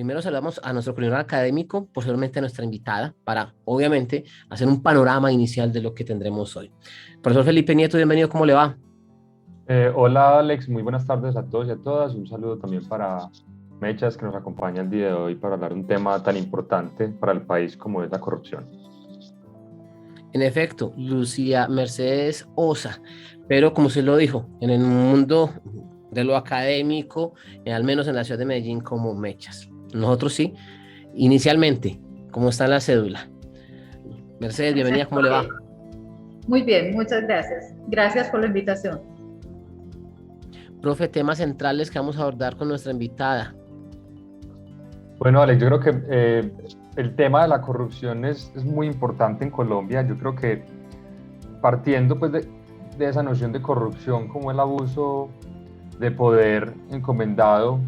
primero saludamos a nuestro coordinador académico, posteriormente a nuestra invitada, para obviamente hacer un panorama inicial de lo que tendremos hoy. Profesor Felipe Nieto, bienvenido, ¿cómo le va? Hola Alex, muy buenas tardes a todos y a todas. Un saludo también para Mechas que nos acompaña el día de hoy para hablar de un tema tan importante para el país como es la corrupción. En efecto, Lucía Mercedes Osa, pero como se lo dijo, en el mundo de lo académico, al menos en la ciudad de Medellín, como Mechas. Nosotros sí, inicialmente, ¿cómo está la cédula? Mercedes, bienvenida, ¿cómo le va? Muy bien, muchas gracias. Gracias por la invitación. Profe, temas centrales que vamos a abordar con nuestra invitada. Bueno, Alex, yo creo que el tema de la corrupción es muy importante en Colombia. Yo creo que partiendo pues de esa noción de corrupción como el abuso de poder encomendado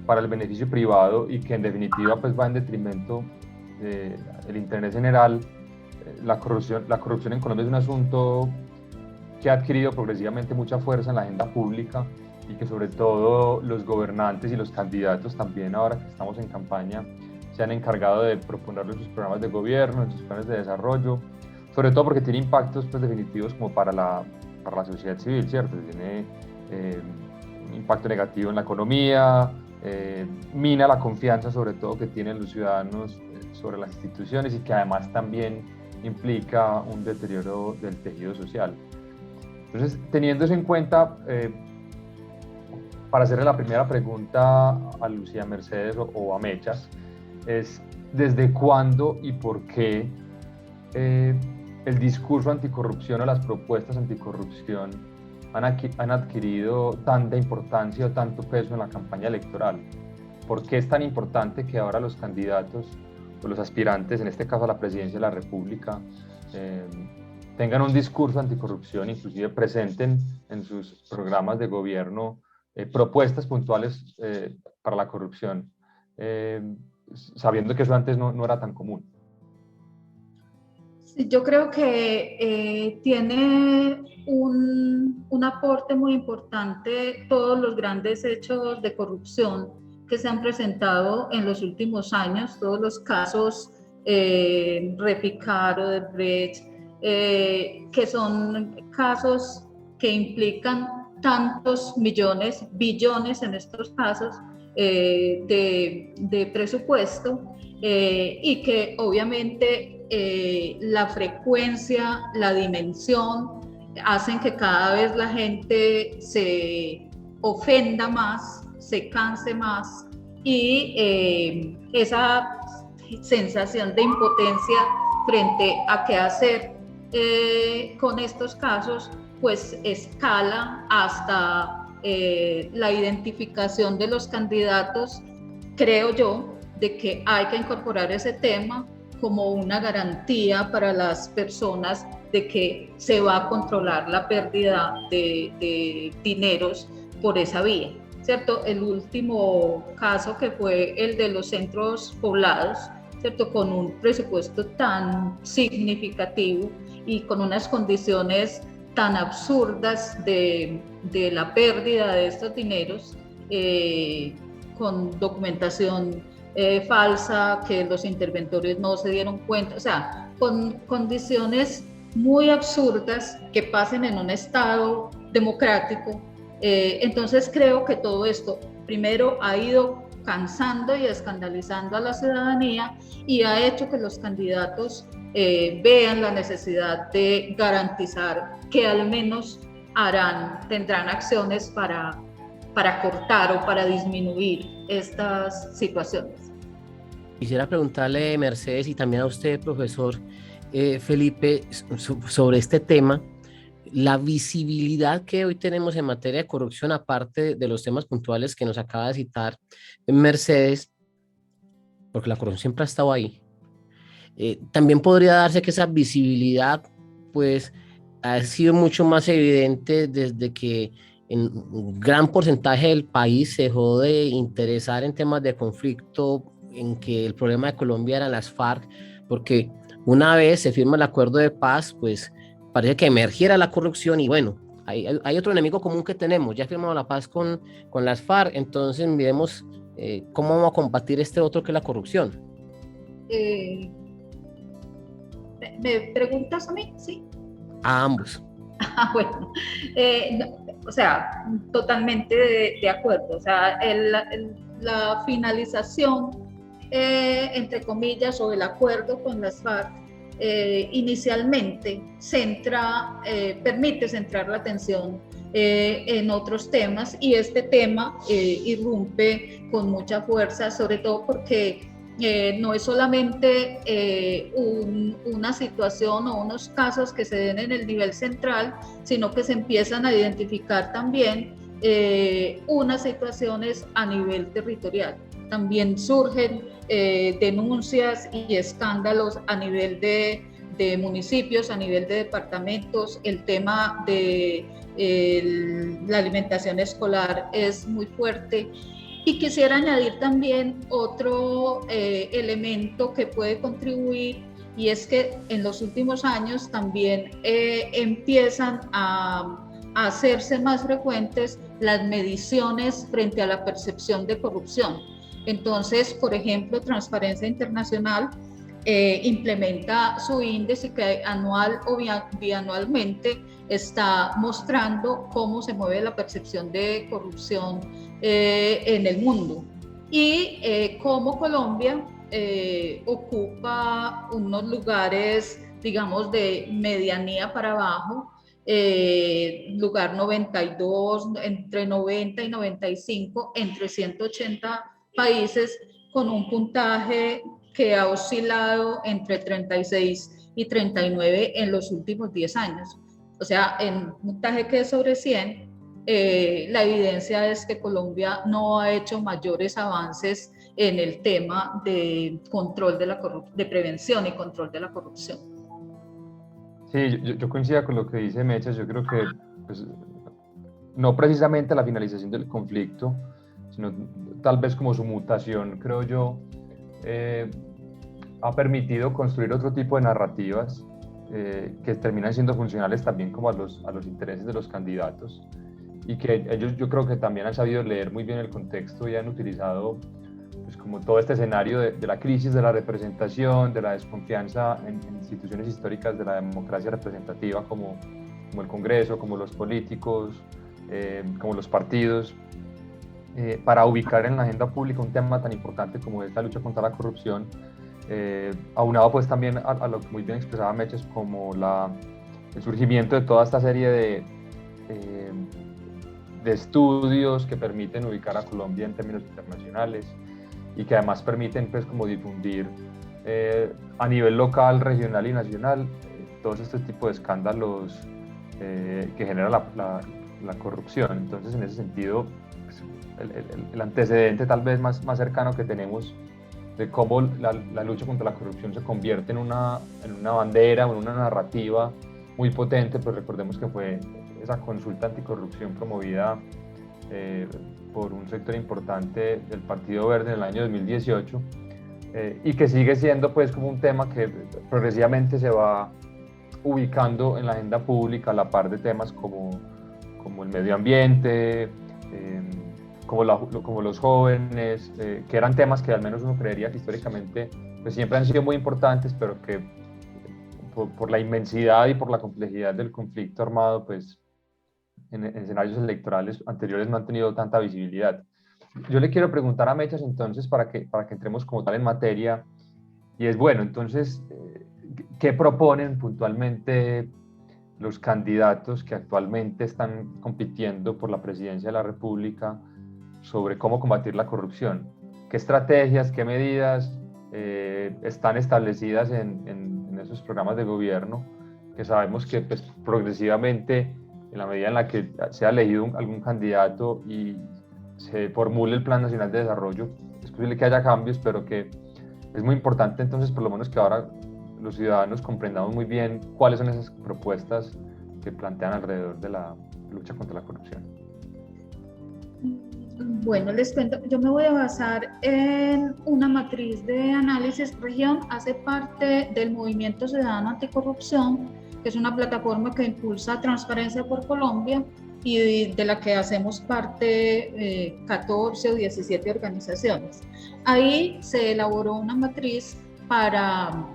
para el beneficio privado y que en definitiva pues va en detrimento del interés general. La corrupción en Colombia es un asunto que ha adquirido progresivamente mucha fuerza en la agenda pública y que sobre todo los gobernantes y los candidatos también ahora que estamos en campaña se han encargado de proponerlo en sus programas de gobierno, en sus planes de desarrollo, sobre todo porque tiene impactos pues, definitivos como para la sociedad civil, ¿cierto? Tiene un impacto negativo en la economía, mina la confianza sobre todo que tienen los ciudadanos sobre las instituciones y que además también implica un deterioro del tejido social. Entonces, teniendo eso en cuenta, para hacerle la primera pregunta a Lucía Mercedes o a Mechas, es ¿desde cuándo y por qué el discurso anticorrupción o las propuestas anticorrupción han adquirido tanta importancia o tanto peso en la campaña electoral? ¿Por qué es tan importante que ahora los candidatos o los aspirantes, en este caso a la presidencia de la República, tengan un discurso anticorrupción, inclusive presenten en sus programas de gobierno propuestas puntuales para la corrupción, sabiendo que eso antes no era tan común? Yo creo que tiene un aporte muy importante todos los grandes hechos de corrupción que se han presentado en los últimos años, todos los casos Reficar, Odebrecht, que son casos que implican tantos millones, billones en estos casos de presupuesto y que obviamente la frecuencia, la dimensión hacen que cada vez la gente se ofenda más, se canse más y esa sensación de impotencia frente a qué hacer con estos casos pues escala hasta la identificación de los candidatos, creo yo, de que hay que incorporar ese tema como una garantía para las personas de que se va a controlar la pérdida de dineros por esa vía, ¿cierto? El último caso que fue el de los centros poblados, ¿cierto? Con un presupuesto tan significativo y con unas condiciones tan absurdas de la pérdida de estos dineros, con documentación falsa, que los interventores no se dieron cuenta, o sea, con condiciones muy absurdas que pasen en un estado democrático. Entonces creo que todo esto primero ha ido cansando y escandalizando a la ciudadanía y ha hecho que los candidatos vean la necesidad de garantizar que al menos tendrán acciones para cortar o para disminuir estas situaciones. Quisiera preguntarle, Mercedes, y también a usted, profesor Felipe, sobre este tema, la visibilidad que hoy tenemos en materia de corrupción, aparte de los temas puntuales que nos acaba de citar Mercedes, porque la corrupción siempre ha estado ahí. También podría darse que esa visibilidad, pues, ha sido mucho más evidente desde que en un gran porcentaje del país se dejó de interesar en temas de conflicto, en que el problema de Colombia eran las FARC, porque una vez se firma el acuerdo de paz, pues parece que emergiera la corrupción y bueno, hay otro enemigo común que tenemos, ya firmamos la paz con las FARC, entonces miremos ¿Cómo vamos a combatir este otro que es la corrupción? Eh, ¿Me preguntas a mí? Sí. A ambos. Bueno, o sea, totalmente de acuerdo. O sea, la finalización, entre comillas, o el acuerdo con las FARC, inicialmente permite centrar la atención en otros temas, y este tema irrumpe con mucha fuerza, sobre todo porque no es solamente una situación o unos casos que se den en el nivel central, sino que se empiezan a identificar también unas situaciones a nivel territorial. También surgen denuncias y escándalos a nivel de municipios, a nivel de departamentos. El tema de la alimentación escolar es muy fuerte. Y quisiera añadir también otro elemento que puede contribuir, y es que en los últimos años también empiezan a hacerse más frecuentes las mediciones frente a la percepción de corrupción. Entonces, por ejemplo, Transparencia Internacional implementa su índice que anual o bianualmente está mostrando cómo se mueve la percepción de corrupción en el mundo, y cómo Colombia ocupa unos lugares, digamos, de medianía para abajo, lugar 92, entre 90 y 95, entre 180 países, con un puntaje que ha oscilado entre 36 y 39 en los últimos 10 años. O sea, en un puntaje que es sobre 100, la evidencia es que Colombia no ha hecho mayores avances en el tema de control de de prevención y control de la corrupción. Sí, yo coincido con lo que dice Mechas. Yo creo que pues, no precisamente la finalización del conflicto, sino tal vez como su mutación, creo yo, ha permitido construir otro tipo de narrativas que terminan siendo funcionales también como a los intereses de los candidatos, y que ellos, yo creo que también han sabido leer muy bien el contexto y han utilizado pues, como todo este escenario de la crisis de la representación, de la desconfianza en instituciones históricas de la democracia representativa como el Congreso, como los políticos, como los partidos, para ubicar en la agenda pública un tema tan importante como es la lucha contra la corrupción, aunado pues también a lo que muy bien expresaba Meches, como el surgimiento de toda esta serie de estudios que permiten ubicar a Colombia en términos internacionales, y que además permiten pues como difundir a nivel local, regional y nacional todos estos tipos de escándalos que genera la corrupción. Entonces, en ese sentido, pues, el antecedente tal vez más cercano que tenemos de cómo la lucha contra la corrupción se convierte en una bandera o en una narrativa muy potente, pues recordemos que fue esa consulta anticorrupción promovida por un sector importante del Partido Verde en el año 2018, y que sigue siendo pues como un tema que progresivamente se va ubicando en la agenda pública a la par de temas como el medio ambiente, como los jóvenes, que eran temas que al menos uno creería que históricamente pues siempre han sido muy importantes, pero que por la inmensidad y por la complejidad del conflicto armado, pues en escenarios electorales anteriores no han tenido tanta visibilidad. Yo le quiero preguntar a Mechas entonces, para que entremos como tal en materia, y es bueno, entonces, ¿qué proponen puntualmente los candidatos que actualmente están compitiendo por la presidencia de la República sobre cómo combatir la corrupción? ¿Qué estrategias, qué medidas están establecidas en esos programas de gobierno, que sabemos que pues, progresivamente, en la medida en la que sea elegido algún candidato y se formule el Plan Nacional de Desarrollo, es posible que haya cambios, pero que es muy importante entonces por lo menos que ahora los ciudadanos comprendamos muy bien cuáles son esas propuestas que plantean alrededor de la lucha contra la corrupción. Bueno, les cuento, yo me voy a basar en una matriz de análisis región. Hace parte del Movimiento Ciudadano Anticorrupción, que es una plataforma que impulsa Transparencia por Colombia, y de la que hacemos parte 14 o 17 organizaciones. Ahí se elaboró una matriz para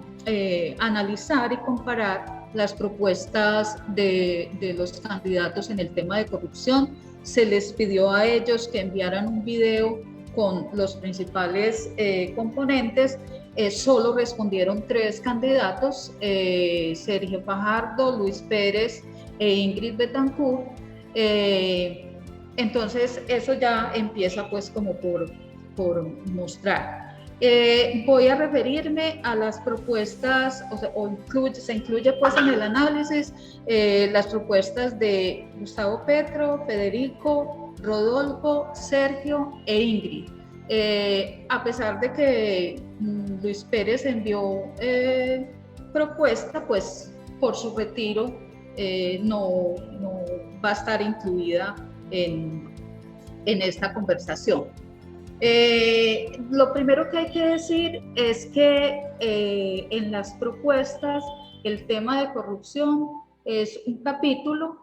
analizar y comparar las propuestas de los candidatos en el tema de corrupción. Se les pidió a ellos que enviaran un video con los principales componentes. Solo respondieron 3 candidatos, Sergio Fajardo, Luis Pérez e Ingrid Betancourt. Entonces eso ya empieza pues como por mostrar. Voy a referirme a las propuestas, se incluye pues en el análisis las propuestas de Gustavo Petro, Federico, Rodolfo, Sergio e Ingrid. A pesar de que Luis Pérez envió propuesta, pues por su retiro no va a estar incluida en esta conversación. Lo primero que hay que decir es que en las propuestas el tema de corrupción es un capítulo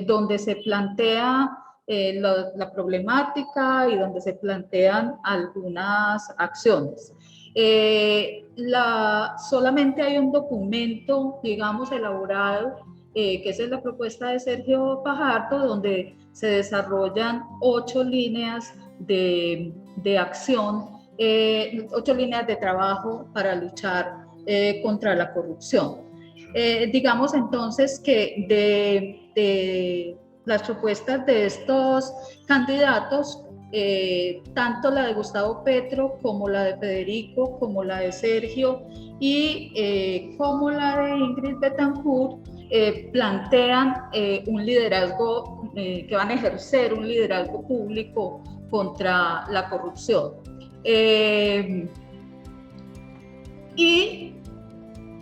donde se plantea la problemática y donde se plantean algunas acciones. Solamente hay un documento, digamos, elaborado, que es la propuesta de Sergio Fajardo, donde se desarrollan 8 líneas de acción, 8 líneas de trabajo para luchar contra la corrupción. Digamos entonces que de las propuestas de estos candidatos, tanto la de Gustavo Petro como la de Federico, como la de Sergio y como la de Ingrid Betancourt, plantean un liderazgo, que van a ejercer un liderazgo público contra la corrupción. Y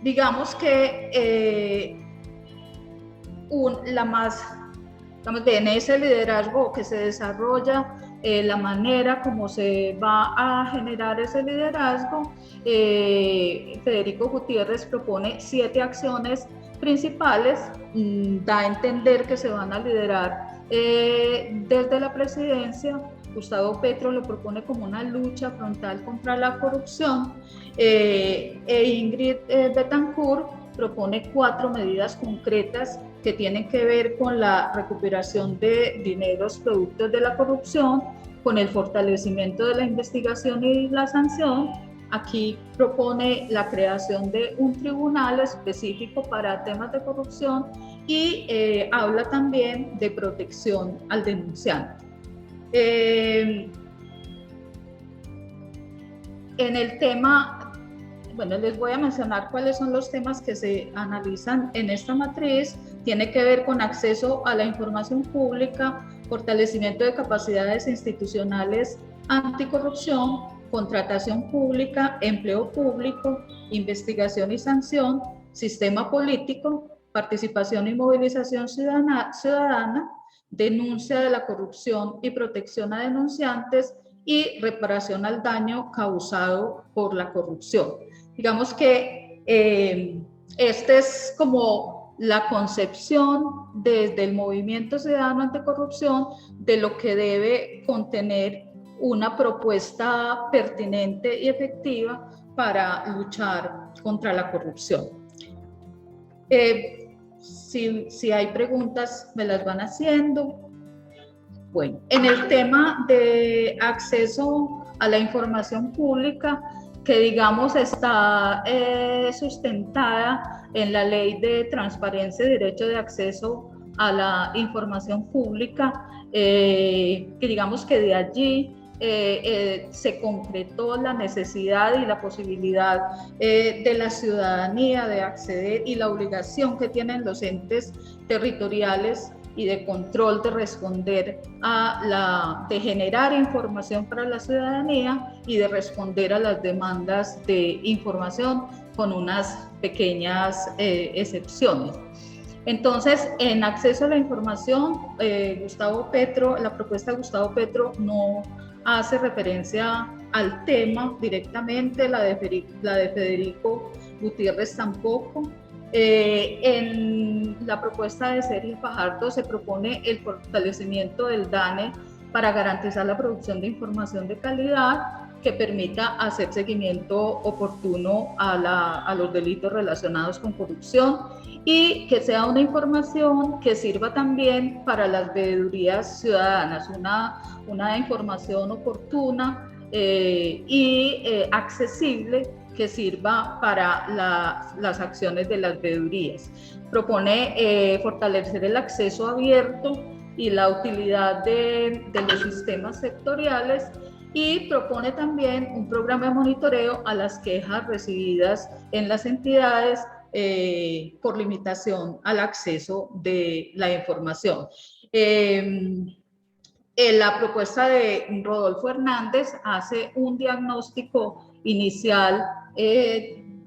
digamos que en ese liderazgo que se desarrolla, la manera como se va a generar ese liderazgo, Federico Gutiérrez propone 7 acciones principales, da a entender que se van a liderar desde la presidencia. Gustavo Petro lo propone como una lucha frontal contra la corrupción, Ingrid Betancourt propone 4 medidas concretas que tienen que ver con la recuperación de dineros productos de la corrupción, con el fortalecimiento de la investigación y la sanción. Aquí propone la creación de un tribunal específico para temas de corrupción y habla también de protección al denunciante. En el tema, bueno, les voy a mencionar cuáles son los temas que se analizan en esta matriz. Tiene que ver con acceso a la información pública, fortalecimiento de capacidades institucionales anticorrupción, contratación pública, empleo público, investigación y sanción, sistema político, participación y movilización ciudadana, denuncia de la corrupción y protección a denunciantes y reparación al daño causado por la corrupción. Digamos que esta es como la concepción desde el Movimiento Ciudadano Anticorrupción de lo que debe contener una propuesta pertinente y efectiva para luchar contra la corrupción. Si hay preguntas, me las van haciendo. Bueno, en el tema de acceso a la información pública, que digamos está sustentada en la Ley de Transparencia y Derecho de Acceso a la Información Pública, que digamos que de allí se concretó la necesidad y la posibilidad de la ciudadanía de acceder y la obligación que tienen los entes territoriales y de control de responder de generar información para la ciudadanía y de responder a las demandas de información con unas pequeñas excepciones. Entonces, en acceso a la información, la propuesta de Gustavo Petro no hace referencia al tema directamente, la de Federico Gutiérrez tampoco. En la propuesta de Sergio Fajardo se propone el fortalecimiento del DANE para garantizar la producción de información de calidad que permita hacer seguimiento oportuno a los delitos relacionados con corrupción y que sea una información que sirva también para las veedurías ciudadanas, una información oportuna y accesible que sirva para las acciones de las veedurías. Propone fortalecer el acceso abierto y la utilidad de los sistemas sectoriales y propone también un programa de monitoreo a las quejas recibidas en las entidades por limitación al acceso de la información. La propuesta de Rodolfo Hernández hace un diagnóstico inicial,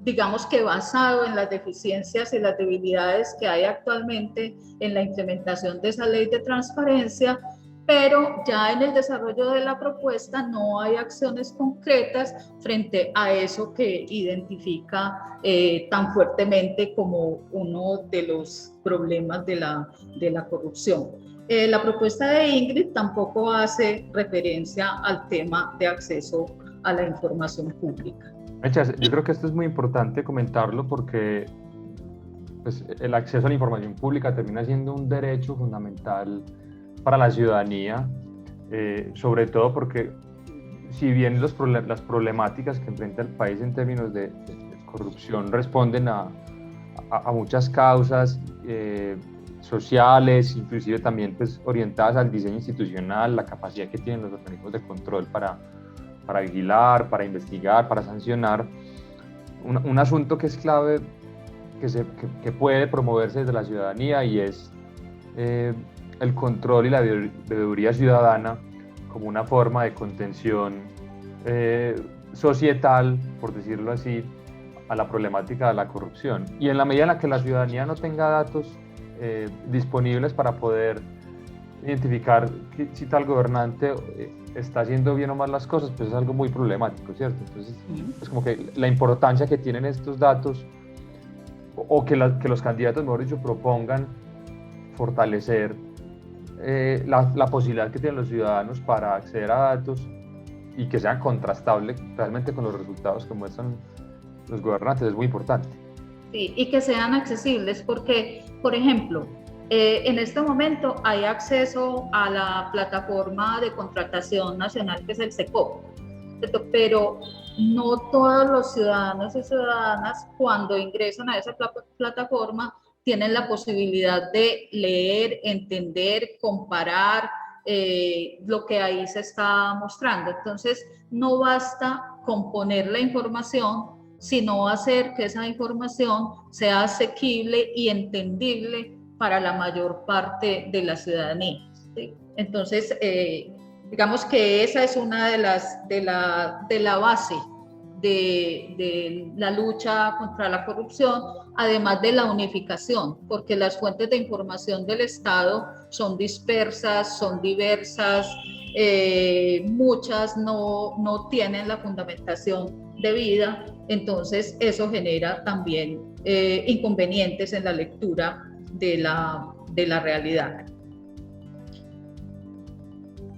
digamos que basado en las deficiencias y las debilidades que hay actualmente en la implementación de esa ley de transparencia, pero ya en el desarrollo de la propuesta no hay acciones concretas frente a eso que identifica tan fuertemente como uno de los problemas de la corrupción. La propuesta de Ingrid tampoco hace referencia al tema de acceso a la información pública. Yo creo que esto es muy importante comentarlo porque pues, el acceso a la información pública termina siendo un derecho fundamental para la ciudadanía, sobre todo porque si bien las problemáticas que enfrenta el país en términos de corrupción responden a muchas causas sociales, inclusive también pues, orientadas al diseño institucional, la capacidad que tienen los organismos de control para vigilar, para investigar, para sancionar. Un asunto que es clave, que puede promoverse desde la ciudadanía y es el control y la veeduría ciudadana como una forma de contención societal, por decirlo así, a la problemática de la corrupción. Y en la medida en la que la ciudadanía no tenga datos disponibles para poder identificar si tal gobernante está haciendo bien o mal las cosas, pues es algo muy problemático, ¿cierto? Entonces, es como que la importancia que tienen estos datos o que los candidatos, mejor dicho, propongan fortalecer la posibilidad que tienen los ciudadanos para acceder a datos y que sean contrastables realmente con los resultados que muestran los gobernantes, es muy importante. Sí, y que sean accesibles porque, por ejemplo, en este momento hay acceso a la plataforma de contratación nacional que es el SECOP, pero no todos los ciudadanos y ciudadanas cuando ingresan a esa plataforma tienen la posibilidad de leer, entender, comparar lo que ahí se está mostrando. Entonces, no basta con poner la información, sino hacer que esa información sea asequible y entendible para la mayor parte de la ciudadanía, ¿sí? Entonces, digamos que esa es una de la base de la lucha contra la corrupción, además de la unificación, porque las fuentes de información del Estado son dispersas, son diversas, muchas no tienen la fundamentación debida, entonces eso genera también inconvenientes en la lectura de la realidad.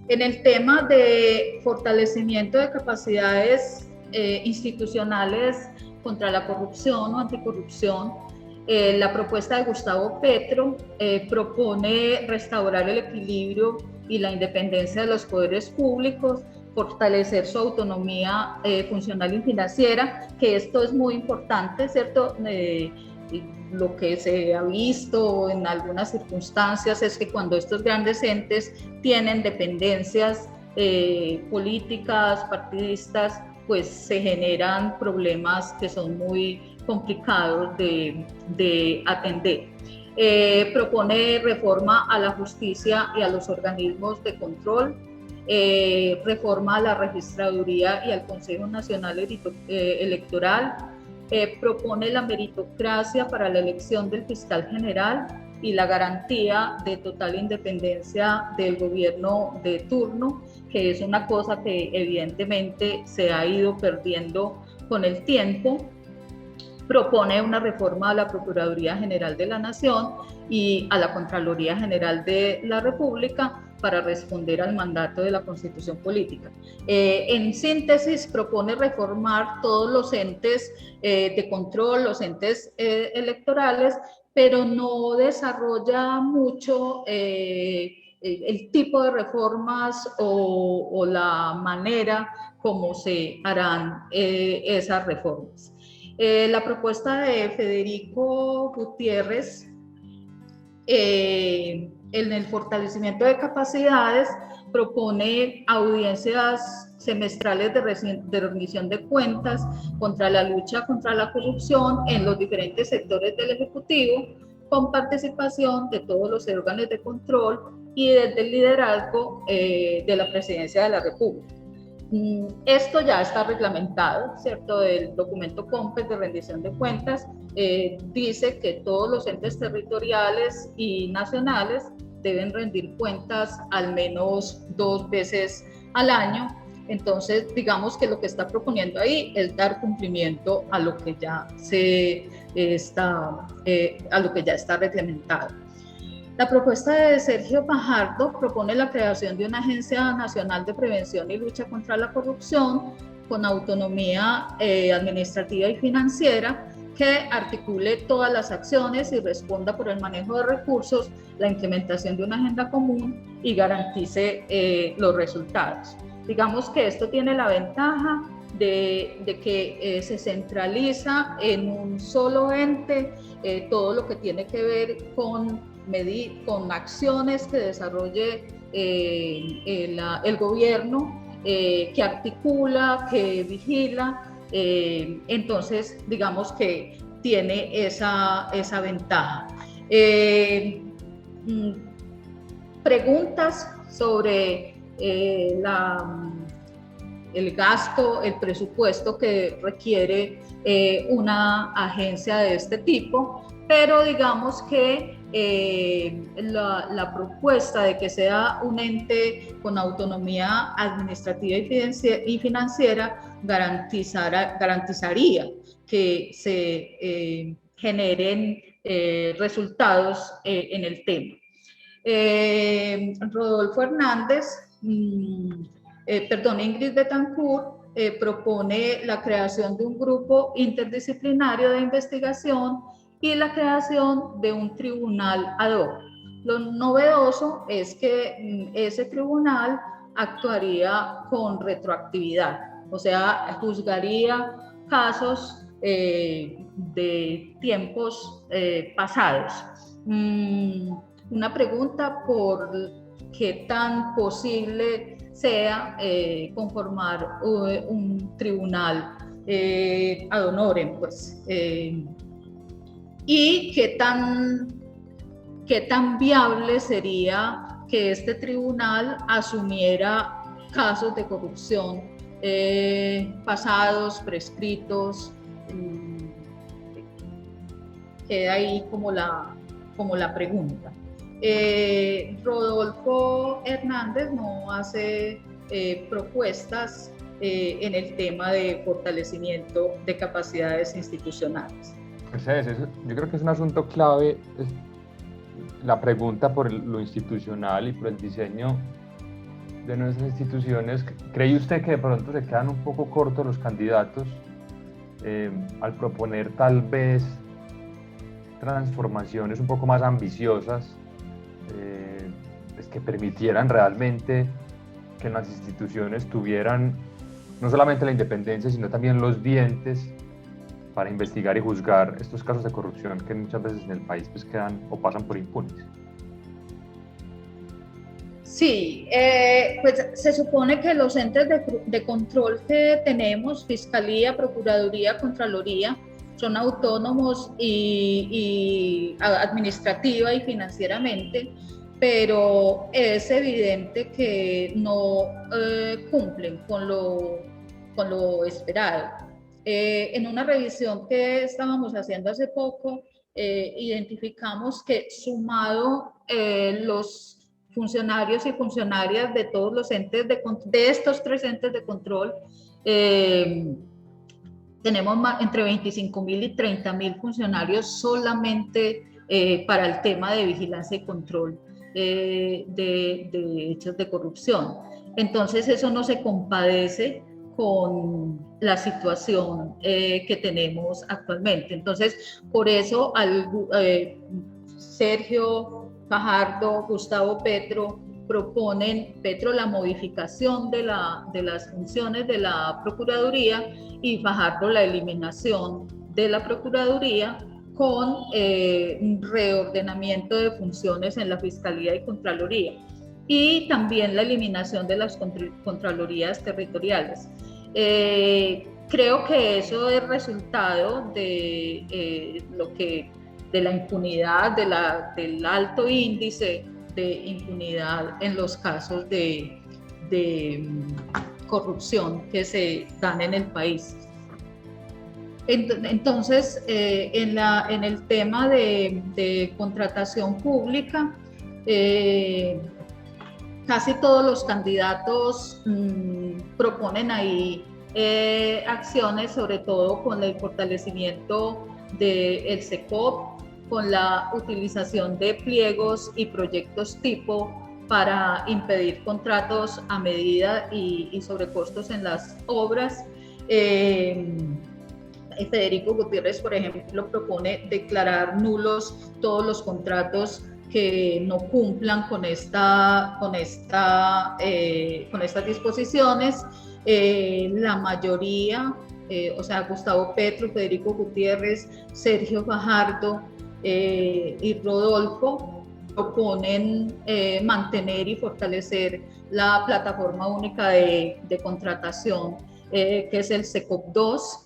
En el tema de fortalecimiento de capacidades institucionales contra la corrupción o anticorrupción, la propuesta de Gustavo Petro propone restaurar el equilibrio y la independencia de los poderes públicos, fortalecer su autonomía funcional y financiera, que esto es muy importante, ¿cierto? Lo que se ha visto en algunas circunstancias es que cuando estos grandes entes tienen dependencias políticas, partidistas, pues se generan problemas que son muy complicados de atender. Propone reforma a la justicia y a los organismos de control, reforma a la registraduría y al Consejo Nacional Electoral, propone la meritocracia para la elección del fiscal general y la garantía de total independencia del gobierno de turno, que es una cosa que evidentemente se ha ido perdiendo con el tiempo. propone una reforma a la Procuraduría General de la Nación y a la Contraloría General de la República para responder al mandato de la Constitución Política. En síntesis, propone reformar todos los entes de control, los entes electorales, pero no desarrolla mucho el tipo de reformas o la manera como se harán esas reformas. La propuesta de Federico Gutiérrez en el fortalecimiento de capacidades propone audiencias semestrales de rendición de cuentas contra la lucha contra la corrupción en los diferentes sectores del Ejecutivo, con participación de todos los órganos de control y desde el liderazgo de la Presidencia de la República. Esto ya está reglamentado, ¿cierto? El documento COMPES de rendición de cuentas dice que todos los entes territoriales y nacionales deben rendir cuentas al menos 2 veces al año. Entonces, digamos que lo que está proponiendo ahí es dar cumplimiento a lo que ya está reglamentado. La propuesta de Sergio Fajardo propone la creación de una Agencia Nacional de Prevención y Lucha contra la Corrupción con autonomía administrativa y financiera que articule todas las acciones y responda por el manejo de recursos, la implementación de una agenda común y garantice los resultados. Digamos que esto tiene la ventaja de que se centraliza en un solo ente todo lo que tiene que ver con acciones que desarrolle el gobierno, que articula, que vigila. Entonces, digamos que tiene esa ventaja. Preguntas sobre el gasto, el presupuesto que requiere una agencia de este tipo, pero digamos que la propuesta de que sea un ente con autonomía administrativa y financiera garantizaría que se generen resultados en el tema. Rodolfo Hernández, Ingrid Betancourt, propone la creación de un grupo interdisciplinario de investigación y la creación de un tribunal ad hoc. Lo novedoso es que ese tribunal actuaría con retroactividad, o sea, juzgaría casos de tiempos pasados. Una pregunta por qué tan posible sea conformar un tribunal ad honorem, pues, y qué tan viable sería que este tribunal asumiera casos de corrupción pasados, prescritos. Queda ahí como la pregunta. Rodolfo Hernández no hace propuestas en el tema de fortalecimiento de capacidades institucionales. Mercedes, yo creo que es un asunto clave, la pregunta por lo institucional y por el diseño de nuestras instituciones. ¿Cree usted que de pronto se quedan un poco cortos los candidatos al proponer tal vez transformaciones un poco más ambiciosas pues que permitieran realmente que las instituciones tuvieran no solamente la independencia, sino también los dientes para investigar y juzgar estos casos de corrupción que muchas veces en el país pues quedan o pasan por impunes? Sí, pues se supone que los entes de control que tenemos, Fiscalía, Procuraduría, Contraloría, son autónomos y administrativa y financieramente, pero es evidente que no cumplen con lo esperado. En una revisión que estábamos haciendo hace poco, identificamos que sumado los funcionarios y funcionarias de todos los entes de estos 3 entes de control tenemos entre 25.000 y 30.000 funcionarios solamente para el tema de vigilancia y control de hechos de corrupción. Entonces eso no se compadece con la situación que tenemos actualmente. Entonces, por eso Sergio Fajardo, Gustavo Petro proponen la modificación de las funciones de la Procuraduría y Fajardo la eliminación de la Procuraduría con un reordenamiento de funciones en la Fiscalía y Contraloría y también la eliminación de las Contralorías territoriales. Creo que eso es resultado de de la impunidad, del alto índice de impunidad en los casos de corrupción que se dan en el país. Entonces, en el tema de contratación pública, casi todos los candidatos proponen ahí acciones, sobre todo con el fortalecimiento del SECOP, con la utilización de pliegos y proyectos tipo para impedir contratos a medida y sobrecostos en las obras. Federico Gutiérrez, por ejemplo, propone declarar nulos todos los contratos que no cumplan con estas disposiciones. La mayoría, o sea, Gustavo Petro, Federico Gutiérrez, Sergio Fajardo y Rodolfo proponen mantener y fortalecer la plataforma única de contratación, que es el SECOP 2.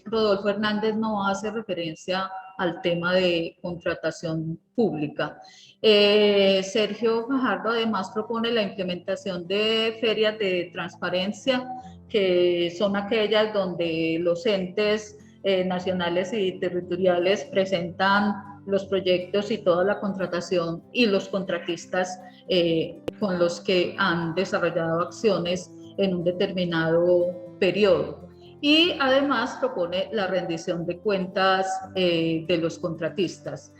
Rodolfo Hernández no hace referencia al tema de contratación pública. Sergio Fajardo además propone la implementación de ferias de transparencia, que son aquellas donde los entes nacionales y territoriales presentan los proyectos y toda la contratación y los contratistas con los que han desarrollado acciones en un determinado periodo. Y además propone la rendición de cuentas de los contratistas.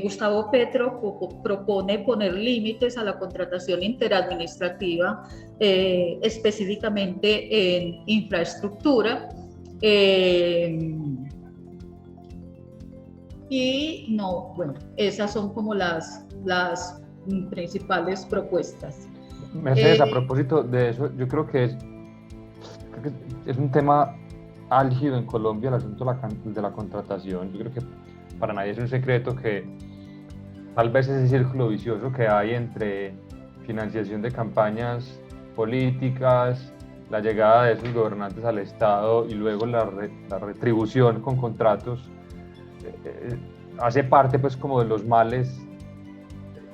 Gustavo Petro propone poner límites a la contratación interadministrativa, específicamente en infraestructura. Y no, bueno, esas son como las principales propuestas. Mercedes, a propósito de eso, yo creo que es un tema álgido en Colombia, el asunto de la contratación. Yo creo que para nadie es un secreto que tal vez ese círculo vicioso que hay entre financiación de campañas políticas, la llegada de esos gobernantes al Estado y luego la retribución con contratos hace parte pues como de los males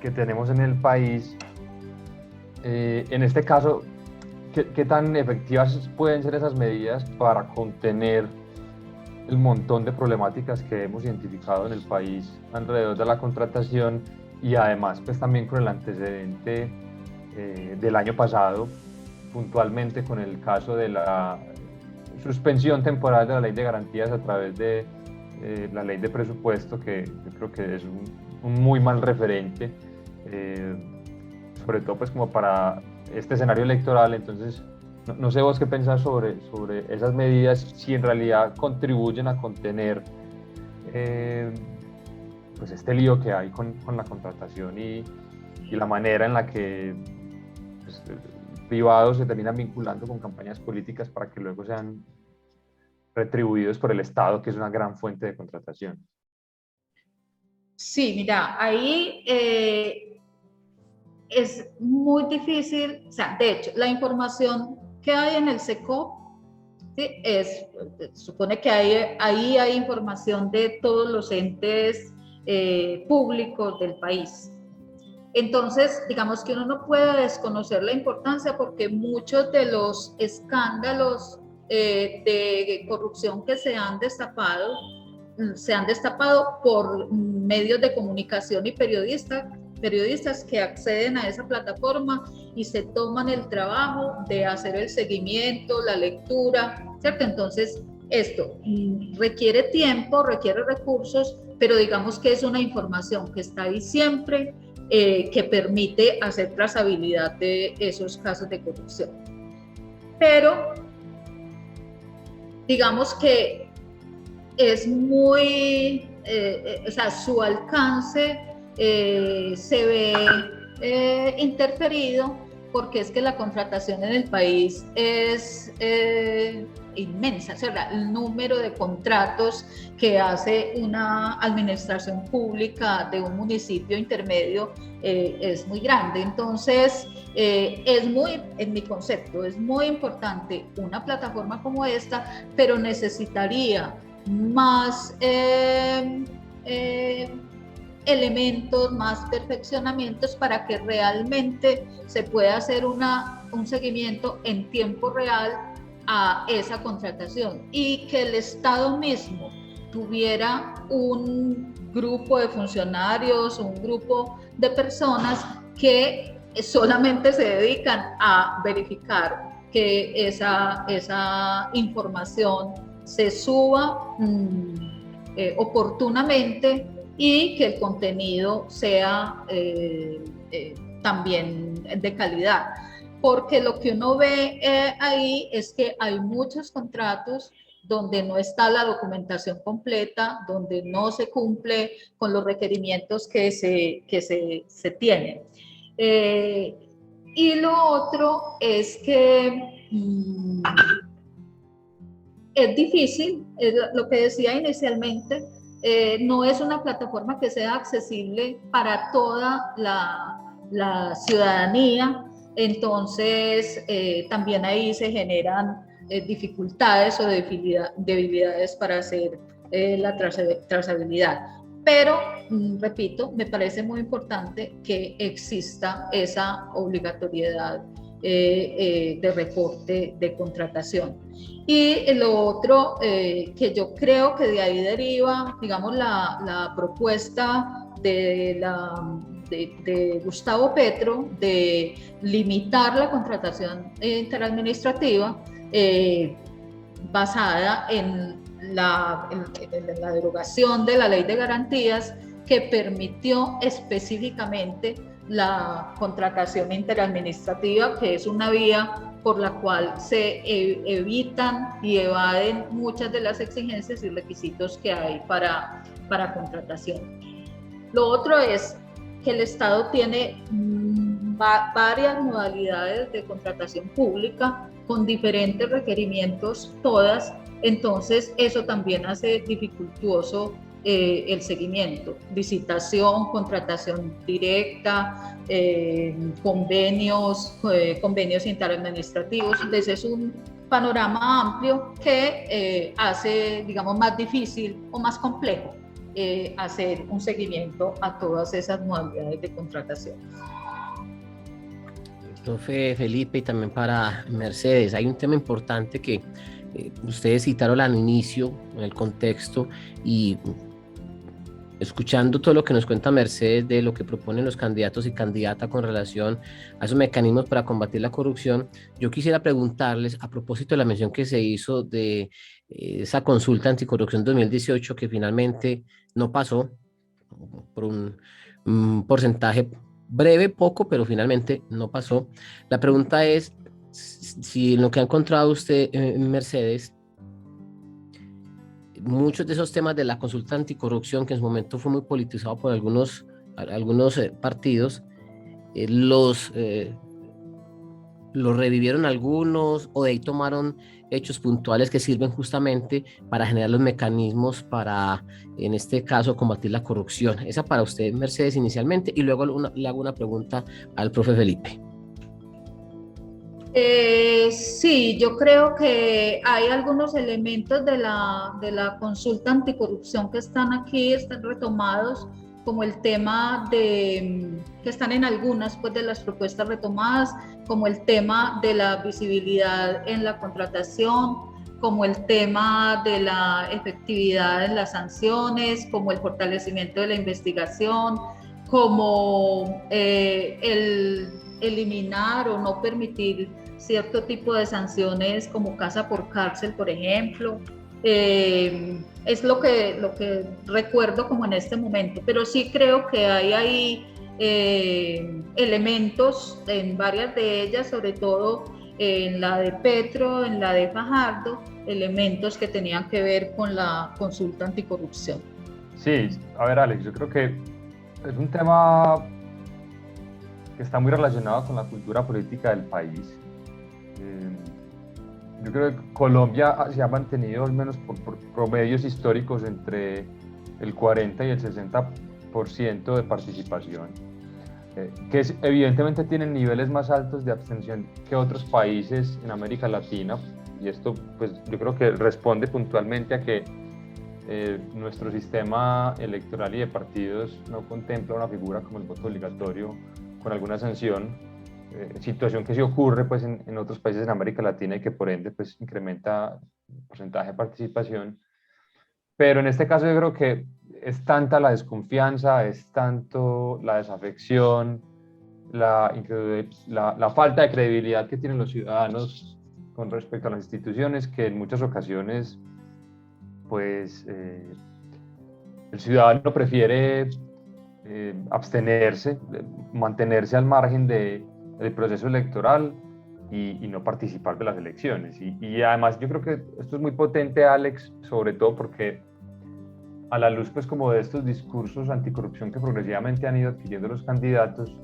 que tenemos en el país. En este caso, ¿qué tan efectivas pueden ser esas medidas para contener el montón de problemáticas que hemos identificado en el país alrededor de la contratación y además pues también con el antecedente del año pasado, puntualmente con el caso de la suspensión temporal de la ley de garantías a través de la ley de presupuesto, que yo creo que es un muy mal referente, sobre todo pues como para este escenario electoral? Entonces, no sé vos qué pensás sobre esas medidas, si en realidad contribuyen a contener pues este lío que hay con la contratación y la manera en la que pues, privados se terminan vinculando con campañas políticas para que luego sean retribuidos por el Estado, que es una gran fuente de contratación. Sí, mira, ahí es muy difícil, o sea, de hecho, la información que hay en el SECOP, ¿sí? Supone que ahí hay información de todos los entes públicos del país. Entonces, digamos que uno no puede desconocer la importancia, porque muchos de los escándalos de corrupción que se han destapado por medios de comunicación y periodistas que acceden a esa plataforma y se toman el trabajo de hacer el seguimiento, la lectura ¿cierto? Entonces, esto requiere tiempo, requiere recursos, pero digamos que es una información que está ahí siempre, que permite hacer trazabilidad de esos casos de corrupción. Pero digamos que es muy, o sea, su alcance se ve interferido porque es que la contratación en el país es inmensa, o sea, el número de contratos que hace una administración pública de un municipio intermedio es muy grande. Entonces, es muy, en mi concepto, es muy importante una plataforma como esta, pero necesitaría más elementos, más perfeccionamientos para que realmente se pueda hacer un seguimiento en tiempo real a esa contratación y que el Estado mismo tuviera un grupo de funcionarios, un grupo de personas que solamente se dedican a verificar que esa información se suba oportunamente y que el contenido sea también de calidad. Porque lo que uno ve ahí es que hay muchos contratos donde no está la documentación completa, donde no se cumple con los requerimientos que se tienen. Y lo otro es que es difícil, es lo que decía inicialmente, no es una plataforma que sea accesible para toda la ciudadanía, entonces también ahí se generan dificultades o debilidades para hacer la trazabilidad. Pero, repito, me parece muy importante que exista esa obligatoriedad de reporte de contratación. Y lo otro que yo creo que de ahí deriva, digamos, la propuesta de Gustavo Petro de limitar la contratación interadministrativa basada en la derogación de la Ley de Garantías, que permitió específicamente la contratación interadministrativa, que es una vía por la cual se evitan y evaden muchas de las exigencias y requisitos que hay para contratación. Lo otro es que el Estado tiene varias modalidades de contratación pública con diferentes requerimientos, todas, entonces eso también hace dificultuoso el seguimiento, licitación, contratación directa, convenios interadministrativos. Entonces es un panorama amplio que hace, digamos, más difícil o más complejo hacer un seguimiento a todas esas modalidades de contratación. Profe Felipe, y también para Mercedes, hay un tema importante que ustedes citaron al inicio, en el contexto, y escuchando todo lo que nos cuenta Mercedes de lo que proponen los candidatos y candidatas con relación a esos mecanismos para combatir la corrupción, yo quisiera preguntarles, a propósito de la mención que se hizo de esa consulta anticorrupción 2018 que finalmente no pasó por un porcentaje breve, poco, pero finalmente no pasó. La pregunta es si en lo que ha encontrado usted, Mercedes, muchos de esos temas de la consulta anticorrupción, que en su momento fue muy politizado por algunos partidos, los revivieron algunos, o de ahí tomaron hechos puntuales que sirven justamente para generar los mecanismos para, en este caso, combatir la corrupción. Esa para usted, Mercedes, inicialmente, y luego le hago una pregunta al profe Felipe. Sí, yo creo que hay algunos elementos de la consulta anticorrupción que están aquí, están retomados, como el tema que están en algunas pues, de las propuestas retomadas, como el tema de la visibilidad en la contratación, como el tema de la efectividad en las sanciones, como el fortalecimiento de la investigación, como el eliminar o no permitir cierto tipo de sanciones como casa por cárcel, por ejemplo. Es lo que recuerdo como en este momento, pero sí creo que hay ahí elementos en varias de ellas, sobre todo en la de Petro, en la de Fajardo, elementos que tenían que ver con la consulta anticorrupción. Sí, a ver, Alex, yo creo que es un tema que está muy relacionado con la cultura política del país. Yo creo que Colombia se ha mantenido, al menos por promedios históricos, entre el 40 y el 60% de participación, que evidentemente tienen niveles más altos de abstención que otros países en América Latina, y esto pues yo creo que responde puntualmente a que nuestro sistema electoral y de partidos no contempla una figura como el voto obligatorio con alguna sanción, situación que sí ocurre pues en otros países en América Latina y que por ende pues incrementa el porcentaje de participación. Pero en este caso yo creo que es tanta la desconfianza, es tanto la desafección, la falta de credibilidad que tienen los ciudadanos con respecto a las instituciones, que en muchas ocasiones pues el ciudadano prefiere abstenerse, mantenerse al margen del proceso electoral y no participar de las elecciones. Y además yo creo que esto es muy potente, Alex, sobre todo porque a la luz pues como de estos discursos anticorrupción que progresivamente han ido adquiriendo los candidatos,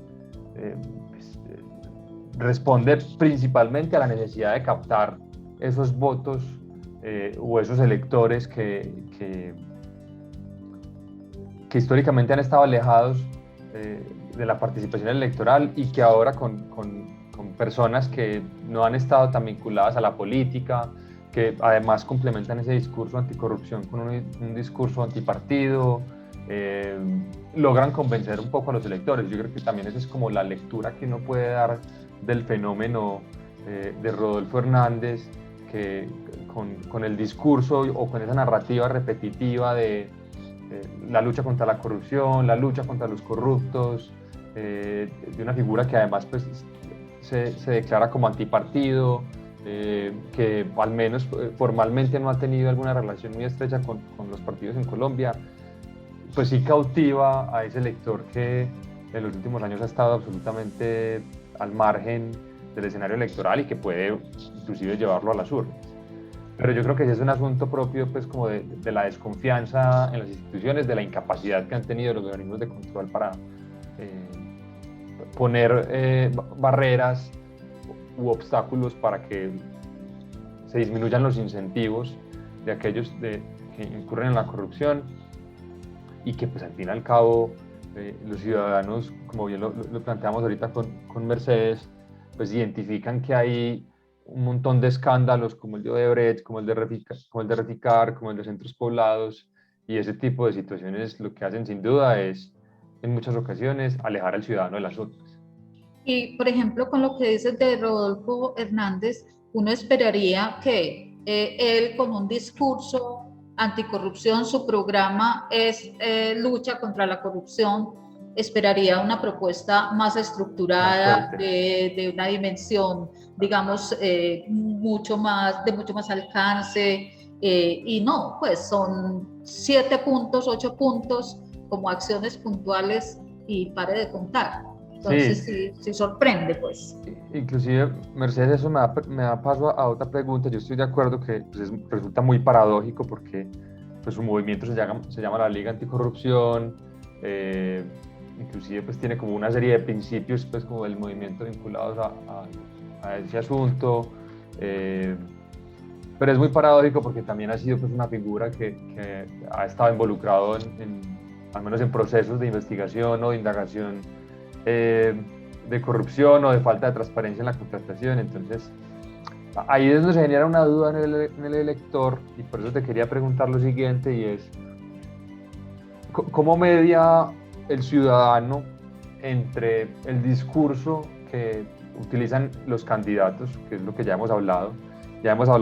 responde principalmente a la necesidad de captar esos votos o esos electores que históricamente han estado alejados de la participación electoral y que ahora con personas que no han estado tan vinculadas a la política, que además complementan ese discurso anticorrupción con un discurso antipartido, logran convencer un poco a los electores. Yo creo que también esa es como la lectura que uno puede dar del fenómeno de Rodolfo Hernández, que con el discurso o con esa narrativa repetitiva de la lucha contra la corrupción, la lucha contra los corruptos, de una figura que además pues, se declara como antipartido, que al menos formalmente no ha tenido alguna relación muy estrecha con los partidos en Colombia, pues sí cautiva a ese elector que en los últimos años ha estado absolutamente al margen del escenario electoral y que puede inclusive llevarlo a las urnas. Pero yo creo que ese es un asunto propio pues como de la desconfianza en las instituciones, de la incapacidad que han tenido los organismos de control para poner barreras u obstáculos para que se disminuyan los incentivos de aquellos que incurren en la corrupción y que pues al fin y al cabo los ciudadanos, como bien lo planteamos ahorita con Mercedes, pues identifican que hay un montón de escándalos como el de Odebrecht, como el de Reficar, como el de Centros Poblados, y ese tipo de situaciones lo que hacen sin duda es, en muchas ocasiones, alejar al ciudadano de las urnas. Y, por ejemplo, con lo que dices de Rodolfo Hernández, uno esperaría que él con un discurso anticorrupción, su programa es lucha contra la corrupción, esperaría una propuesta más estructurada, de una dimensión, digamos, de mucho más alcance, y no, pues son 7 puntos, 8 puntos como acciones puntuales y pare de contar. Entonces sí sorprende, pues. Inclusive, Mercedes, eso me da paso a otra pregunta. Yo estoy de acuerdo que pues, resulta muy paradójico porque pues, su movimiento se llama la Liga Anticorrupción, inclusive pues, tiene como una serie de principios pues, como del movimiento vinculados a ese asunto, pero es muy paradójico porque también ha sido pues, una figura que ha estado involucrado al menos en procesos de investigación o de indagación de corrupción o de falta de transparencia en la contratación. Entonces ahí es donde se genera una duda en el elector, y por eso te quería preguntar lo siguiente, y es ¿cómo media el ciudadano entre el discurso que utilizan los candidatos, que es lo que ya hemos hablado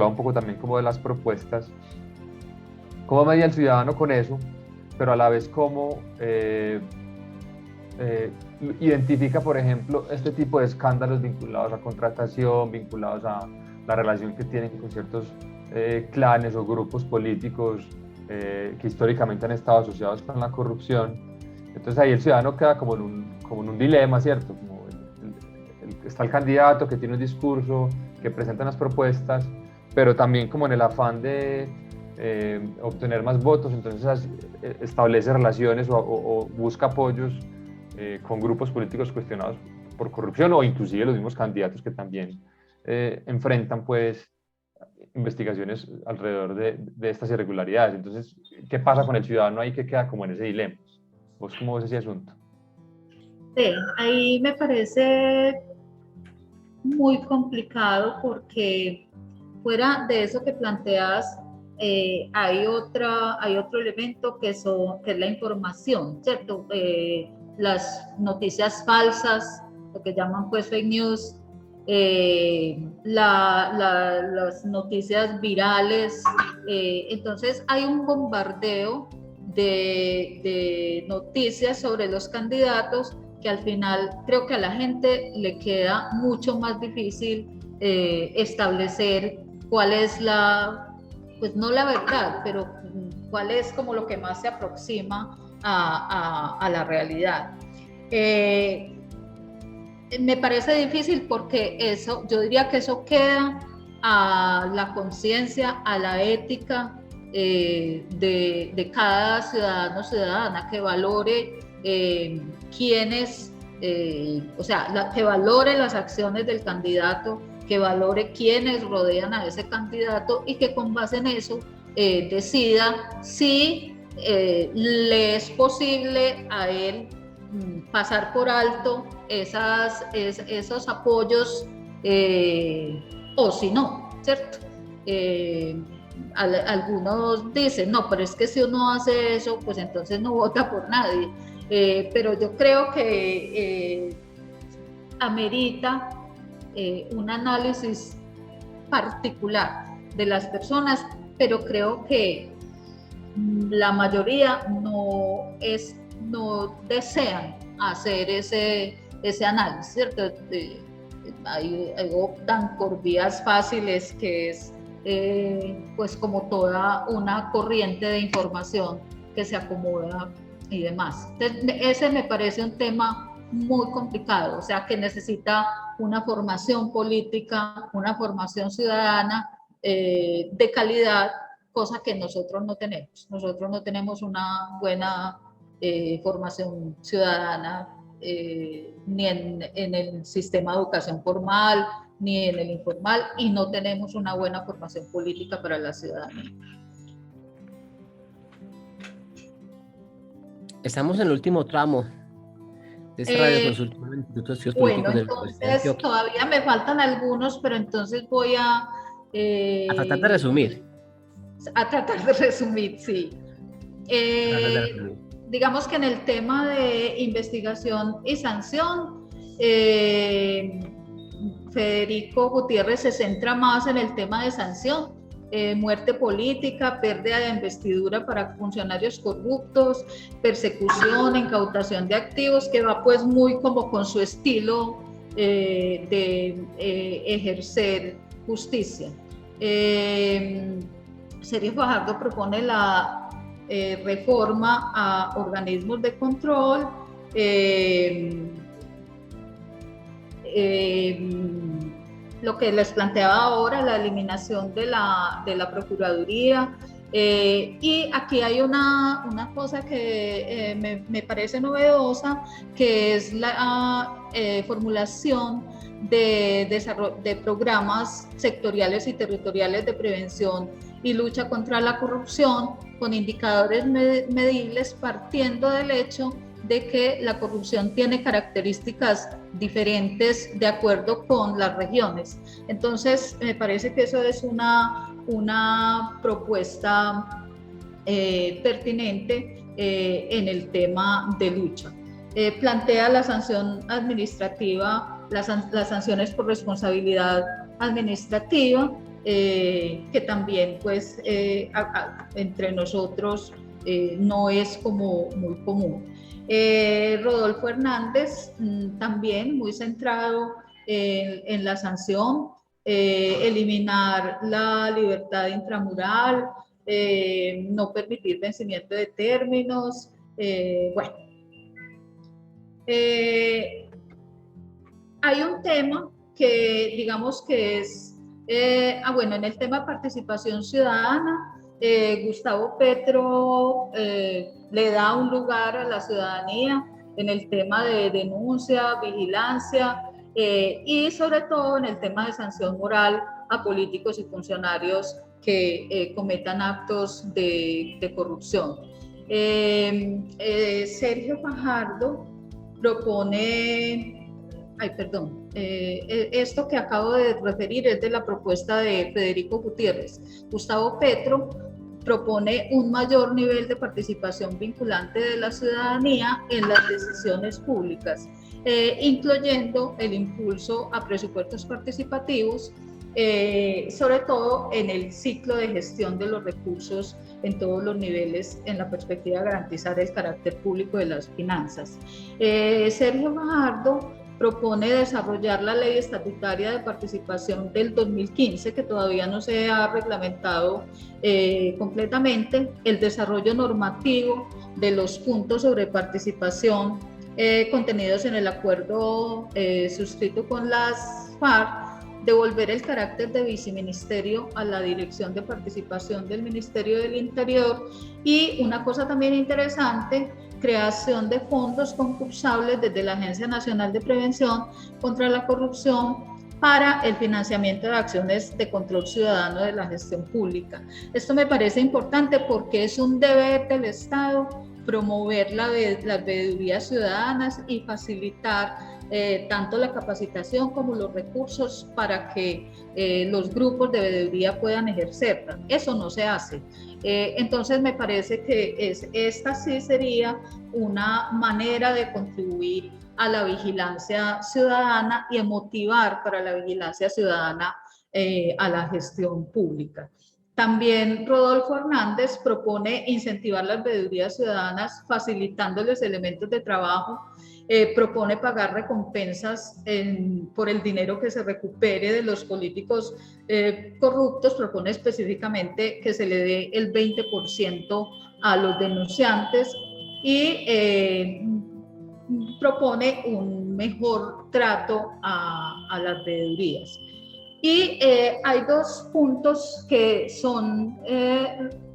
un poco también como de las propuestas, cómo media el ciudadano con eso, pero a la vez cómo identifica, por ejemplo, este tipo de escándalos vinculados a contratación, vinculados a la relación que tienen con ciertos clanes o grupos políticos que históricamente han estado asociados con la corrupción. Entonces ahí el ciudadano queda como en un dilema, ¿cierto? Como está el candidato que tiene un discurso, que presenta unas propuestas, pero también como en el afán de obtener más votos, entonces establece relaciones o busca apoyos con grupos políticos cuestionados por corrupción, o inclusive los mismos candidatos que también enfrentan pues investigaciones alrededor de estas irregularidades. Entonces, ¿qué pasa con el ciudadano ahí que queda como en ese dilema? ¿Vos cómo ves ese asunto? Sí, ahí me parece muy complicado porque fuera de eso que planteas, hay otro elemento que es la información, ¿cierto? Las noticias falsas, lo que llaman pues fake news, las noticias virales, entonces hay un bombardeo de noticias sobre los candidatos que al final creo que a la gente le queda mucho más difícil establecer cuál es pues no la verdad, pero cuál es como lo que más se aproxima a la realidad. Me parece difícil porque eso, yo diría que eso queda a la conciencia, a la ética de cada ciudadano o ciudadana que valore quiénes, o sea, que valore las acciones del candidato, que valore quiénes rodean a ese candidato y que con base en eso decida si le es posible a él pasar por alto esos apoyos o si no, ¿cierto? Algunos dicen, no, pero es que si uno hace eso, pues entonces no vota por nadie. Pero yo creo que amerita un análisis particular de las personas, pero creo que la mayoría no desean hacer ese análisis, ¿cierto? Optan por vías fáciles que es pues como toda una corriente de información que se acomoda y demás. Entonces, ese me parece un tema muy complicado, o sea, que necesita una formación política, una formación ciudadana de calidad, cosa que nosotros no tenemos. Nosotros no tenemos una buena formación ciudadana ni en el sistema de educación formal, ni en el informal, y no tenemos una buena formación política para la ciudadanía. Estamos en el último tramo de esta radioconsulta del Instituto de Estudios Políticos del Universidad de Antioquia. Todavía me faltan algunos, pero entonces voy a tratar de resumir. A tratar de resumir, sí. Digamos que en el tema de investigación y sanción, Federico Gutiérrez se centra más en el tema de sanción, muerte política, pérdida de investidura para funcionarios corruptos, persecución, incautación de activos, que va pues muy como con su estilo de ejercer justicia. Sergio Fajardo propone la reforma a organismos de control, lo que les planteaba ahora, la eliminación de la Procuraduría, y aquí hay una cosa que me parece novedosa, que es la formulación de programas sectoriales y territoriales de prevención y lucha contra la corrupción con indicadores medibles, partiendo del hecho de que la corrupción tiene características diferentes de acuerdo con las regiones. Entonces, me parece que eso es una propuesta pertinente en el tema de lucha. Plantea la sanción administrativa, las sanciones por responsabilidad administrativa, que también pues entre nosotros no es como muy común. Rodolfo Hernández, también muy centrado en la sanción, eliminar la libertad intramural, no permitir vencimiento de términos, bueno. Hay un tema que digamos que es, bueno, en el tema de participación ciudadana, Gustavo Petro le da un lugar a la ciudadanía en el tema de denuncia, vigilancia y sobre todo en el tema de sanción moral a políticos y funcionarios que cometan actos de corrupción. Sergio Fajardo propone, esto que acabo de referir es de la propuesta de Federico Gutiérrez. Gustavo Petro propone un mayor nivel de participación vinculante de la ciudadanía en las decisiones públicas, incluyendo el impulso a presupuestos participativos, sobre todo en el ciclo de gestión de los recursos en todos los niveles, en la perspectiva de garantizar el carácter público de las finanzas. Sergio Fajardo propone desarrollar la ley estatutaria de participación del 2015, que todavía no se ha reglamentado completamente, el desarrollo normativo de los puntos sobre participación contenidos en el acuerdo suscrito con las FARC, devolver el carácter de viceministerio a la Dirección de Participación del Ministerio del Interior y una cosa también interesante, creación de fondos concursables desde la Agencia Nacional de Prevención contra la Corrupción para el financiamiento de acciones de control ciudadano de la gestión pública. Esto me parece importante porque es un deber del Estado promover las veedurías ciudadanas y facilitar tanto la capacitación como los recursos para que los grupos de veeduría puedan ejercerla. Eso no se hace. Entonces me parece que esta sí sería una manera de contribuir a la vigilancia ciudadana y a motivar para la vigilancia ciudadana a la gestión pública. También Rodolfo Hernández propone incentivar las veedurías ciudadanas facilitándoles elementos de trabajo, propone pagar recompensas por el dinero que se recupere de los políticos corruptos, propone específicamente que se le dé el 20% a los denunciantes y propone un mejor trato a las veedurías. Y hay dos puntos que son,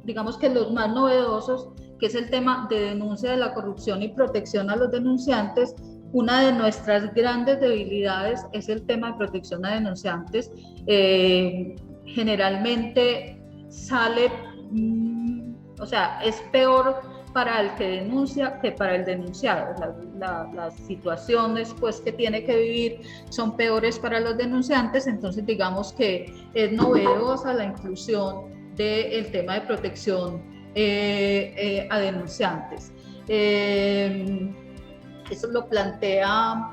digamos que los más novedosos, que es el tema de denuncia de la corrupción y protección a los denunciantes. Una de nuestras grandes debilidades es el tema de protección a denunciantes. Generalmente sale, o sea, es peor para el que denuncia que para el denunciado. Las situaciones pues, que tiene que vivir son peores para los denunciantes, entonces digamos que es novedosa la inclusión del tema de protección a denunciantes. Eso lo plantea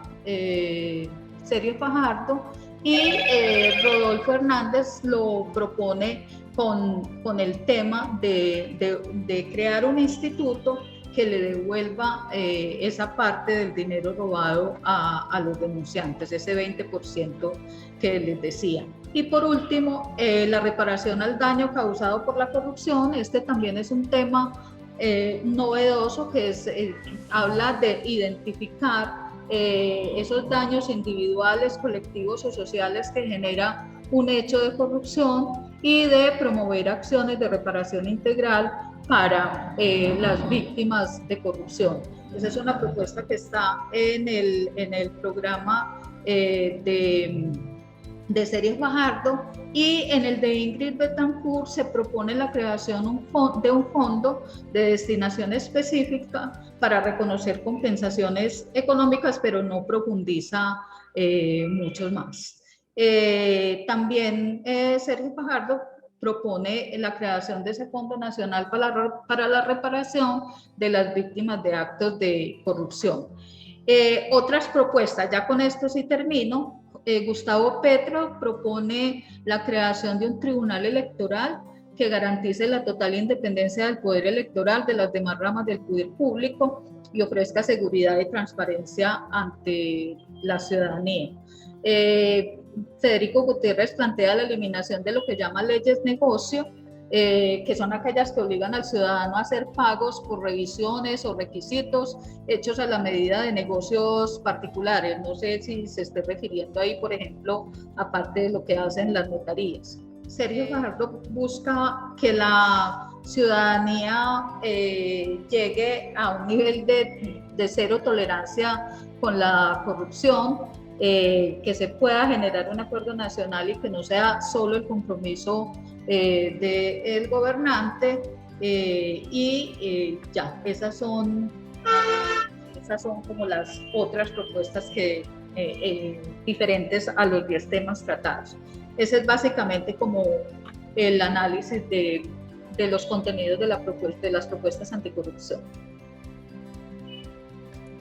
Sergio Fajardo y Rodolfo Hernández lo propone con el tema de crear un instituto que le devuelva esa parte del dinero robado a los denunciantes, ese 20% que les decía. Y por último, la reparación al daño causado por la corrupción. Este también es un tema novedoso que habla de identificar esos daños individuales, colectivos o sociales que genera un hecho de corrupción y de promover acciones de reparación integral para las víctimas de corrupción. Esa es una propuesta que está en el programa de Sergio Fajardo, y en el de Ingrid Betancourt se propone la creación de un fondo de destinación específica para reconocer compensaciones económicas, pero no profundiza mucho más. También Sergio Fajardo propone la creación de ese Fondo Nacional para la reparación de las víctimas de actos de corrupción. Otras propuestas, ya con esto sí termino. Gustavo Petro propone la creación de un tribunal electoral que garantice la total independencia del poder electoral de las demás ramas del poder público y ofrezca seguridad y transparencia ante la ciudadanía. Federico Gutiérrez plantea la eliminación de lo que llama leyes negocio, que son aquellas que obligan al ciudadano a hacer pagos por revisiones o requisitos hechos a la medida de negocios particulares. No sé si se esté refiriendo ahí, por ejemplo, aparte de lo que hacen las notarías. Sergio Fajardo busca que la ciudadanía llegue a un nivel de cero tolerancia con la corrupción, que se pueda generar un acuerdo nacional y que no sea solo el compromiso del gobernante, ya, esas son como las otras propuestas que diferentes a los 10 temas tratados. Ese es básicamente como el análisis de los contenidos de las propuestas anticorrupción.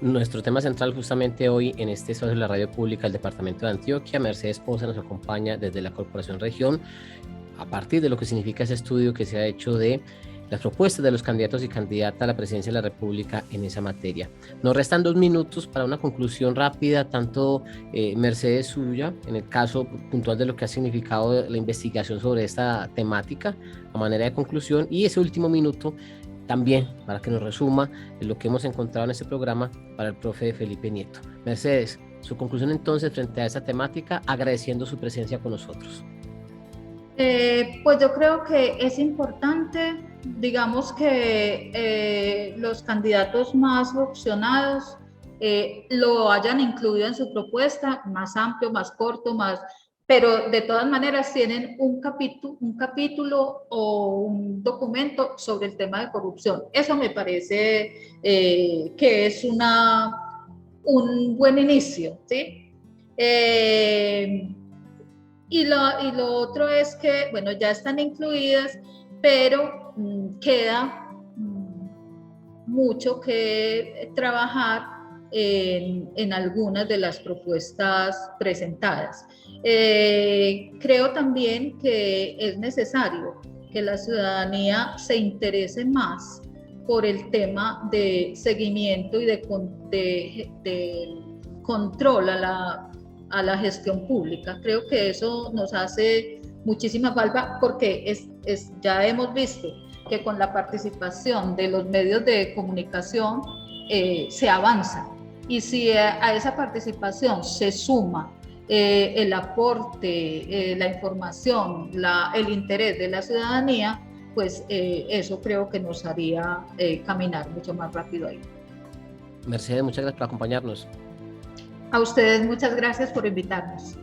Nuestro tema central justamente hoy en este espacio de la radio pública del Departamento de Antioquia. Mercedes Poza nos acompaña desde la Corporación Región a partir de lo que significa ese estudio que se ha hecho de las propuestas de los candidatos y candidatas a la presidencia de la República en esa materia. Nos restan 2 minutos para una conclusión rápida, tanto Mercedes suya, en el caso puntual de lo que ha significado la investigación sobre esta temática, a manera de conclusión, y ese último minuto también para que nos resuma lo que hemos encontrado en este programa para el profe Felipe Nieto. Mercedes, su conclusión entonces frente a esta temática, agradeciendo su presencia con nosotros. Pues yo creo que es importante, digamos, que los candidatos más opcionados lo hayan incluido en su propuesta, más amplio, más corto, pero de todas maneras tienen un capítulo o un documento sobre el tema de corrupción. Eso me parece que es un buen inicio, ¿sí? Y lo otro es que, bueno, ya están incluidas, pero queda mucho que trabajar en algunas de las propuestas presentadas. Creo también que es necesario que la ciudadanía se interese más por el tema de seguimiento y de control a la gestión pública. Creo que eso nos hace muchísima falta porque ya hemos visto que con la participación de los medios de comunicación se avanza, y si a esa participación se suma el aporte, la información, el interés de la ciudadanía, pues eso creo que nos haría caminar mucho más rápido ahí. Mercedes, muchas gracias por acompañarnos. A ustedes muchas gracias por invitarnos.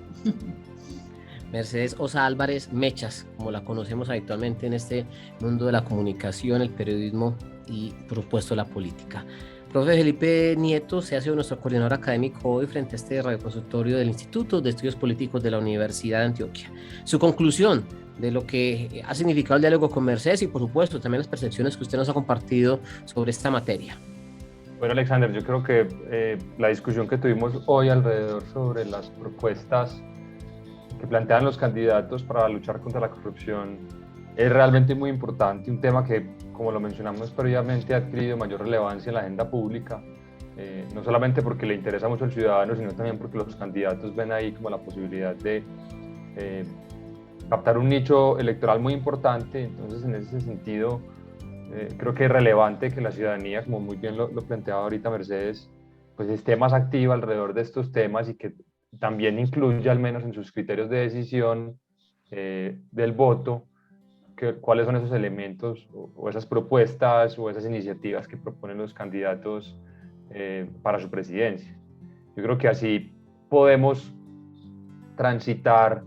Mercedes Osa Álvarez Mechas, como la conocemos habitualmente en este mundo de la comunicación, el periodismo y, por supuesto, la política. Profe Felipe Nieto se hace nuestro coordinador académico hoy frente a este radioconsultorio del Instituto de Estudios Políticos de la Universidad de Antioquia. Su conclusión de lo que ha significado el diálogo con Mercedes y, por supuesto, también las percepciones que usted nos ha compartido sobre esta materia. Bueno, Alexander, yo creo que la discusión que tuvimos hoy alrededor sobre las propuestas que plantean los candidatos para luchar contra la corrupción es realmente muy importante, un tema que, como lo mencionamos previamente, ha adquirido mayor relevancia en la agenda pública, no solamente porque le interesa mucho al ciudadano, sino también porque los candidatos ven ahí como la posibilidad de captar un nicho electoral muy importante. Entonces, en ese sentido, creo que es relevante que la ciudadanía, como muy bien lo planteaba ahorita Mercedes, pues esté más activa alrededor de estos temas y que también incluya, al menos en sus criterios de decisión del voto, cuáles son esos elementos o esas propuestas o esas iniciativas que proponen los candidatos para su presidencia. Yo creo que así podemos transitar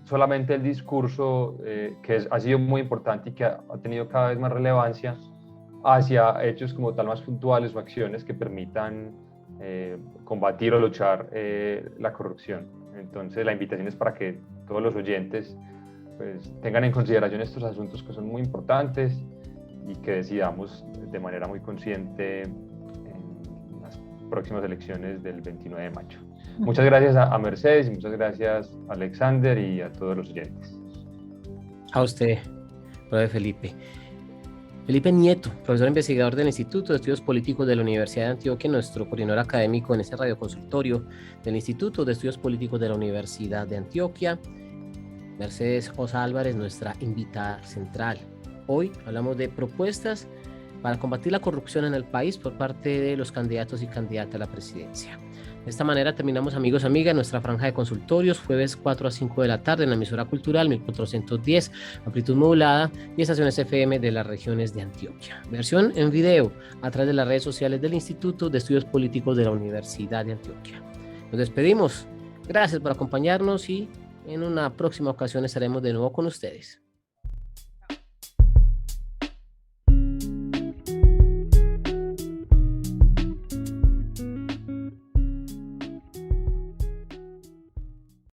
solamente el discurso, que ha sido muy importante y que ha tenido cada vez más relevancia, hacia hechos como tal más puntuales o acciones que permitan combatir o luchar la corrupción. Entonces la invitación es para que todos los oyentes pues tengan en consideración estos asuntos que son muy importantes y que decidamos de manera muy consciente en las próximas elecciones del 29 de mayo. Muchas gracias a Mercedes y muchas gracias a Alexander y a todos los oyentes. A usted, profe Felipe. Felipe Nieto, profesor investigador del Instituto de Estudios Políticos de la Universidad de Antioquia, nuestro coordinador académico en este radioconsultorio del Instituto de Estudios Políticos de la Universidad de Antioquia. Mercedes Osa Álvarez, nuestra invitada central. Hoy hablamos de propuestas para combatir la corrupción en el país por parte de los candidatos y candidatas a la presidencia. De esta manera terminamos, amigos, amigas, nuestra franja de consultorios, jueves 4 a 5 de la tarde en la emisora cultural 1410, amplitud modulada y estaciones FM de las regiones de Antioquia. Versión en video a través de las redes sociales del Instituto de Estudios Políticos de la Universidad de Antioquia. Nos despedimos. Gracias por acompañarnos y en una próxima ocasión estaremos de nuevo con ustedes.